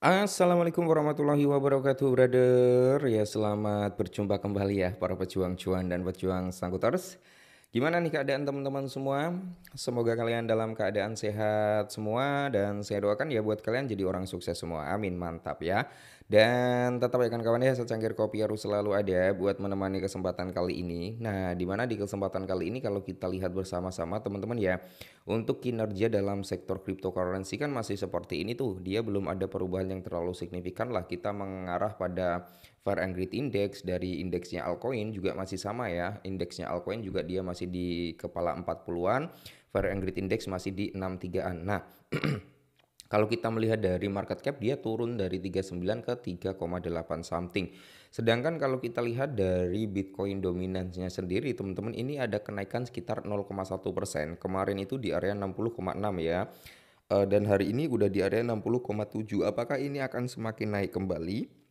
Assalamualaikum warahmatullahi wabarakatuh, brother. Ya, selamat berjumpa kembali ya, para pejuang cuan dan pejuang sangkuters. Gimana nih keadaan teman-teman semua? Semoga kalian dalam keadaan sehat semua dan saya doakan ya buat kalian jadi orang sukses semua. Amin, mantap ya. Dan tetap ya kan kawan ya, secangkir kopi harus selalu ada buat menemani kesempatan kali ini. Nah, di mana di kesempatan kali ini kalau kita lihat bersama-sama teman-teman ya, untuk kinerja dalam sektor cryptocurrency kan masih seperti ini tuh. Dia belum ada perubahan yang terlalu signifikan lah. Kita mengarah pada Fair and Greed Index dari indeksnya altcoin juga masih sama ya. Indeksnya altcoin juga dia masih di kepala 40-an. Fair and Greed Index masih di 63-an. Nah, kalau kita melihat dari market cap dia turun dari 39 ke 3,8 something. Sedangkan kalau kita lihat dari Bitcoin dominansinya sendiri teman-teman ini ada kenaikan sekitar 0,1%. Kemarin itu di area 60,6 ya. Dan hari ini udah di area 60,7. Apakah ini akan semakin naik kembali?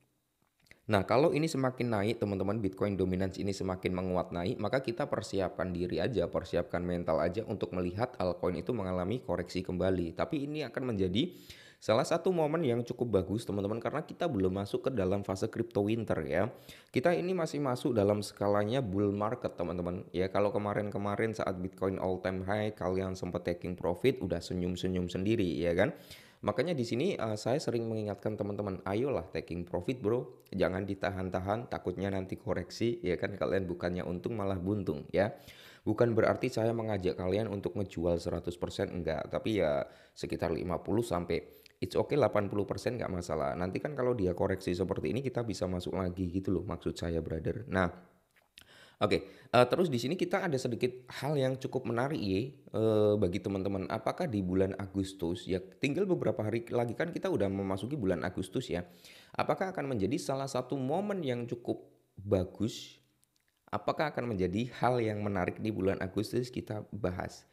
Nah, kalau ini semakin naik, teman-teman, Bitcoin dominance ini semakin menguat naik, maka kita persiapkan diri aja, persiapkan mental aja untuk melihat altcoin itu mengalami koreksi kembali. Tapi ini akan menjadi salah satu momen yang cukup bagus, teman-teman, karena kita belum masuk ke dalam fase crypto winter ya. Kita ini masih masuk dalam skalanya bull market, teman-teman. Ya, kalau kemarin-kemarin saat Bitcoin all time high, kalian sempat taking profit, udah senyum-senyum sendiri, ya kan? Makanya di sini saya sering mengingatkan teman-teman, ayolah taking profit bro, jangan ditahan-tahan, takutnya nanti koreksi, ya kan kalian bukannya untung malah buntung ya. Bukan berarti saya mengajak kalian untuk ngejual 100% enggak, tapi ya sekitar 50 sampai it's okay 80% enggak masalah. Nanti kan kalau dia koreksi seperti ini kita bisa masuk lagi gitu loh maksud saya brother. Nah, oke, terus di sini kita ada sedikit hal yang cukup menarik ya, bagi teman-teman. Apakah di bulan Agustus, ya tinggal beberapa hari lagi kan kita udah memasuki bulan Agustus ya. Apakah akan menjadi salah satu momen yang cukup bagus? Apakah akan menjadi hal yang menarik di bulan Agustus kita bahas.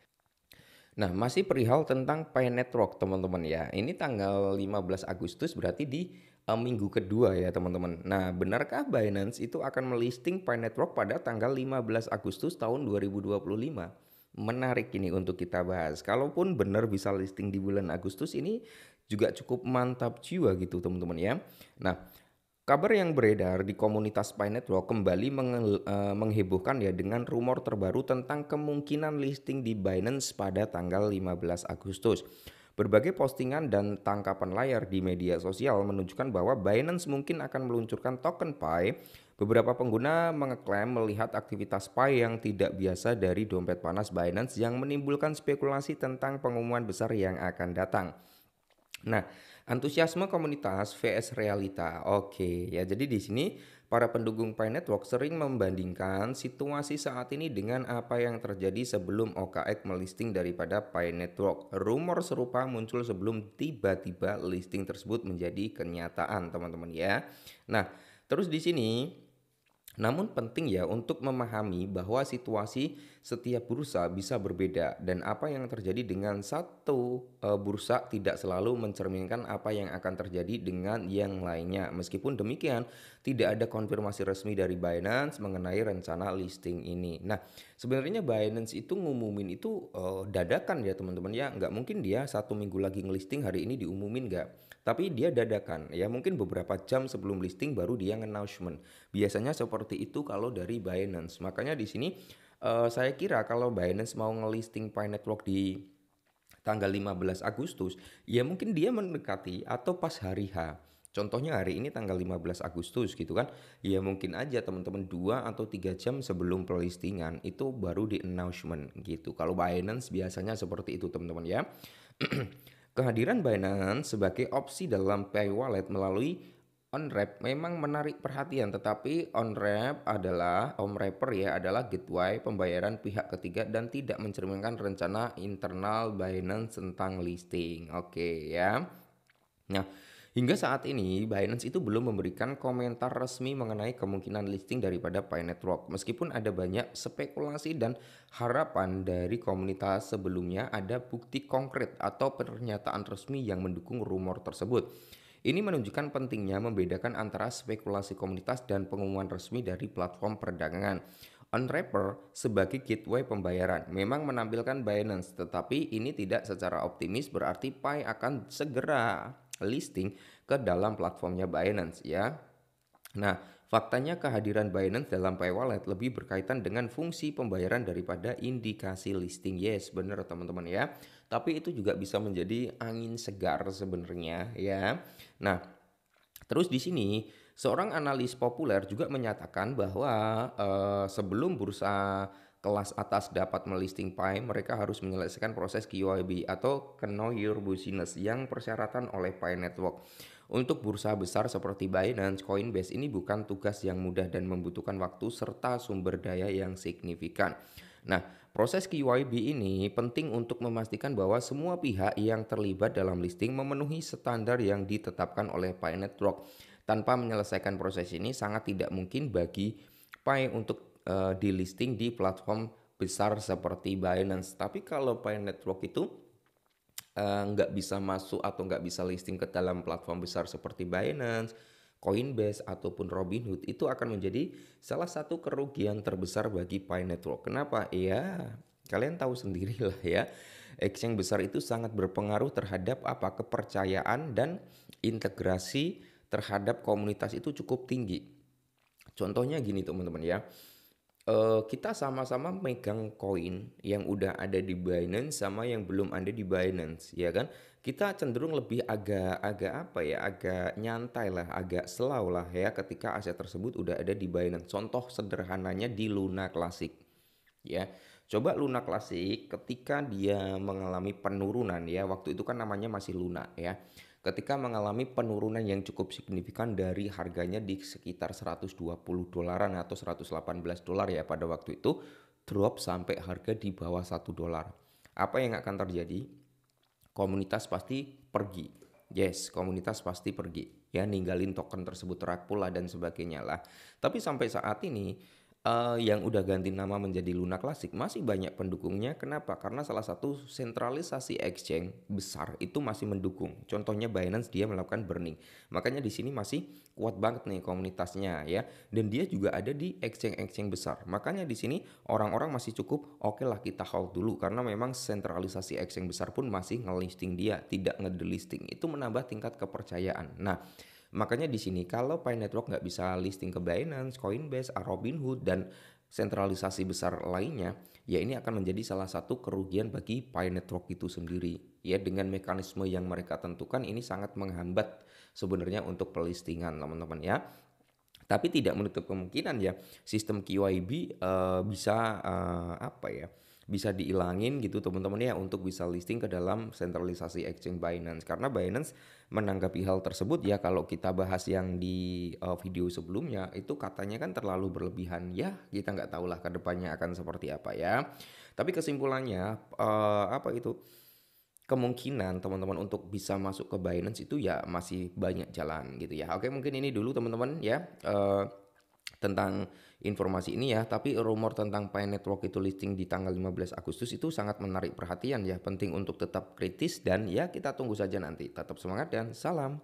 Nah, masih perihal tentang Pi Network, teman-teman ya. Ini tanggal 15 Agustus berarti di minggu kedua ya, teman-teman. Nah, benarkah Binance itu akan melisting Pi Network pada tanggal 15 Agustus tahun 2025? Menarik ini untuk kita bahas. Kalaupun benar bisa listing di bulan Agustus ini juga cukup mantap jiwa gitu, teman-teman ya. Nah, kabar yang beredar di komunitas Pi Network kembali menghebohkan ya dengan rumor terbaru tentang kemungkinan listing di Binance pada tanggal 15 Agustus. Berbagai postingan dan tangkapan layar di media sosial menunjukkan bahwa Binance mungkin akan meluncurkan token Pi. Beberapa pengguna mengeklaim melihat aktivitas Pi yang tidak biasa dari dompet panas Binance yang menimbulkan spekulasi tentang pengumuman besar yang akan datang. Nah, antusiasme komunitas vs realita. Oke, ya jadi di sini para pendukung Pi Network sering membandingkan situasi saat ini dengan apa yang terjadi sebelum OKX melisting daripada Pi Network. Rumor serupa muncul sebelum tiba-tiba listing tersebut menjadi kenyataan, teman-teman ya. Nah, terus di sini namun penting ya untuk memahami bahwa situasi setiap bursa bisa berbeda dan apa yang terjadi dengan satu bursa tidak selalu mencerminkan apa yang akan terjadi dengan yang lainnya. Meskipun demikian, tidak ada konfirmasi resmi dari Binance mengenai rencana listing ini. Nah, sebenarnya Binance itu ngumumin itu dadakan ya teman-teman ya. Nggak mungkin dia 1 minggu lagi ngelisting hari ini diumumin nggak. Tapi dia dadakan ya mungkin beberapa jam sebelum listing baru dia announcement. Biasanya seperti itu kalau dari Binance. Makanya di sini saya kira kalau Binance mau ngelisting Pi Network di tanggal 15 Agustus, ya mungkin dia mendekati atau pas hari H. Contohnya hari ini tanggal 15 Agustus gitu kan. Ya mungkin aja teman-teman 2 atau 3 jam sebelum pelistingan itu baru di announcement gitu. Kalau Binance biasanya seperti itu teman-teman ya. Kehadiran Binance sebagai opsi dalam Pay Wallet melalui on-ramp memang menarik perhatian, tetapi on-ramp adalah on-ramper ya adalah gateway pembayaran pihak ketiga dan tidak mencerminkan rencana internal Binance tentang listing. Oke ya. Nah, hingga saat ini Binance itu belum memberikan komentar resmi mengenai kemungkinan listing daripada Pi Network. Meskipun ada banyak spekulasi dan harapan dari komunitas sebelumnya ada bukti konkret atau pernyataan resmi yang mendukung rumor tersebut. Ini menunjukkan pentingnya membedakan antara spekulasi komunitas dan pengumuman resmi dari platform perdagangan. On-ramper sebagai gateway pembayaran memang menampilkan Binance, tetapi ini tidak secara optimis berarti Pi akan segera listing ke dalam platformnya Binance ya. Nah, faktanya kehadiran Binance dalam Pay Wallet lebih berkaitan dengan fungsi pembayaran daripada indikasi listing. Yes, benar teman-teman ya. Tapi itu juga bisa menjadi angin segar sebenarnya ya. Nah, terus di sini seorang analis populer juga menyatakan bahwa sebelum bursa kelas atas dapat melisting Pi, mereka harus menyelesaikan proses KYB atau Know Your Business yang persyaratan oleh Pi Network. Untuk bursa besar seperti Binance, Coinbase ini bukan tugas yang mudah dan membutuhkan waktu serta sumber daya yang signifikan. Nah, proses KYB ini penting untuk memastikan bahwa semua pihak yang terlibat dalam listing memenuhi standar yang ditetapkan oleh Pi Network. Tanpa menyelesaikan proses ini sangat tidak mungkin bagi Pi untuk di listing di platform besar seperti Binance. Tapi kalau Pi Network itu nggak bisa masuk atau nggak bisa listing ke dalam platform besar seperti Binance, Coinbase ataupun Robinhood, itu akan menjadi salah satu kerugian terbesar bagi Pi Network. Kenapa? Ya, kalian tahu sendirilah ya. Exchange besar itu sangat berpengaruh terhadap apa kepercayaan dan integrasi terhadap komunitas itu cukup tinggi. Contohnya gini teman-teman ya. Kita sama-sama megang koin yang udah ada di Binance sama yang belum ada di Binance, ya kan? Kita cenderung lebih agak apa ya, agak nyantai lah, agak slow lah ya ketika aset tersebut udah ada di Binance. Contoh sederhananya di Luna Classic, ya. Coba Luna Classic ketika dia mengalami penurunan ya, waktu itu kan namanya masih Luna ya. Ketika mengalami penurunan yang cukup signifikan dari harganya di sekitar 120 dolaran atau 118 dolar ya pada waktu itu, drop sampai harga di bawah 1 dolar. Apa yang akan terjadi? Komunitas pasti pergi. Yes, komunitas pasti pergi. Ya, ninggalin token tersebut, rug pool lah dan sebagainya lah. Tapi sampai saat ini yang udah ganti nama menjadi Luna Classic masih banyak pendukungnya. Kenapa? Karena salah satu sentralisasi exchange besar itu masih mendukung. Contohnya Binance, dia melakukan burning. Makanya di sini masih kuat banget nih komunitasnya ya. Dan dia juga ada di exchange-exchange besar. Makanya di sini orang-orang masih cukup oke lah kita hold dulu karena memang sentralisasi exchange besar pun masih ngelisting dia, tidak ngedelisting. Itu menambah tingkat kepercayaan. Nah, makanya di sini kalau Pi Network nggak bisa listing ke Binance, Coinbase, Robinhood dan sentralisasi besar lainnya, ya ini akan menjadi salah satu kerugian bagi Pi Network itu sendiri. Ya, dengan mekanisme yang mereka tentukan ini sangat menghambat sebenarnya untuk pelistingan teman-teman ya. Tapi tidak menutup kemungkinan ya sistem QIB bisa apa ya? Bisa diilangin gitu teman-teman ya untuk bisa listing ke dalam sentralisasi exchange Binance, karena Binance menanggapi hal tersebut ya, kalau kita bahas yang di video sebelumnya itu katanya kan terlalu berlebihan ya, kita nggak tahu lah kedepannya akan seperti apa ya. Tapi kesimpulannya apa itu, kemungkinan teman-teman untuk bisa masuk ke Binance itu ya masih banyak jalan gitu ya. Oke, mungkin ini dulu teman-teman ya tentang informasi ini ya. Tapi rumor tentang Pi Network itu listing di tanggal 15 Agustus itu sangat menarik perhatian ya. Penting untuk tetap kritis dan ya kita tunggu saja nanti. Tetap semangat dan salam